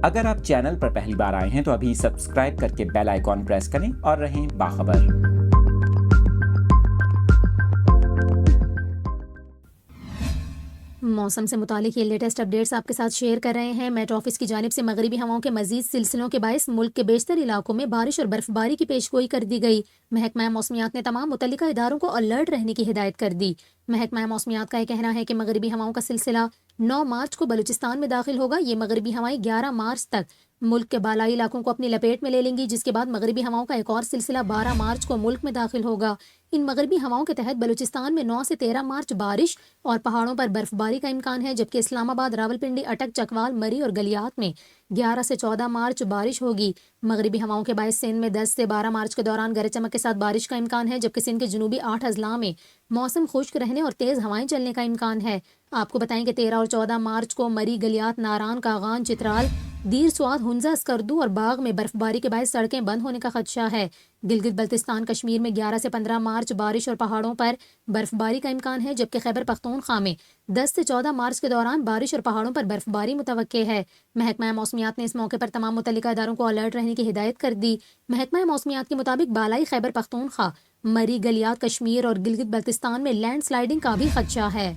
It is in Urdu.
اگر آپ چینل پر پہلی بار آئے ہیں تو ابھی سبسکرائب کر کے بیل آئیکن پریس کریں اور رہیں باخبر۔ موسم سے متعلق یہ لیٹسٹ اپڈیٹس آپ کے ساتھ شیئر کر رہے ہیں میٹ آفس کی جانب سے۔ مغربی ہواؤں کے مزید سلسلوں کے باعث ملک کے بیشتر علاقوں میں بارش اور برف باری کی پیشگوئی کر دی گئی۔ محکمہ موسمیات نے تمام متعلقہ اداروں کو الرٹ رہنے کی ہدایت کر دی۔ محکمہ موسمیات کا یہ کہنا ہے کہ مغربی ہواؤں کا سلسلہ 9 مارچ کو بلوچستان میں داخل ہوگا۔ یہ مغربی ہوائیں 11 مارچ تک ملک کے بالائی علاقوں کو اپنی لپیٹ میں لے لیں گی، جس کے بعد مغربی ہواؤں کا ایک اور سلسلہ 12 مارچ کو ملک میں داخل ہوگا۔ ان مغربی ہواؤں کے تحت بلوچستان میں 9 سے 13 مارچ بارش اور پہاڑوں پر برف باری کا امکان ہے، جبکہ اسلام آباد، راولپنڈی، اٹک، چکوال، مری اور گلیات میں 11 سے 14 مارچ بارش ہوگی۔ مغربی ہواؤں کے باعث سندھ میں 10 سے 12 مارچ کے دوران گرج چمک کے ساتھ بارش کا امکان ہے، جبکہ سندھ کے جنوبی 8 اضلاع میں موسم خشک رہنے اور تیز ہوائیں چلنے کا امکان ہے۔ آپ کو بتائیں کہ 13 اور 14 مارچ کو مری، گلیات، ناران، کاغان، چترال، دیر سوات، ہنزا، اسکردو اور باغ میں برف باری کے باعث سڑکیں بند ہونے کا خدشہ ہے۔ گلگت بلتستان کشمیر میں 11 سے 15 مارچ بارش اور پہاڑوں پر برف باری کا امکان ہے، جبکہ خیبر پختونخوا میں 10 سے 14 مارچ کے دوران بارش اور پہاڑوں پر برف باری متوقع ہے۔ محکمہ موسمیات نے اس موقع پر تمام متعلقہ اداروں کو الرٹ رہنے کی ہدایت کر دی۔ محکمہ موسمیات کے مطابق بالائی خیبر پختونخوا، مری، گلیات، کشمیر اور گلگت بلتستان میں لینڈ سلائیڈنگ کا بھی خدشہ ہے۔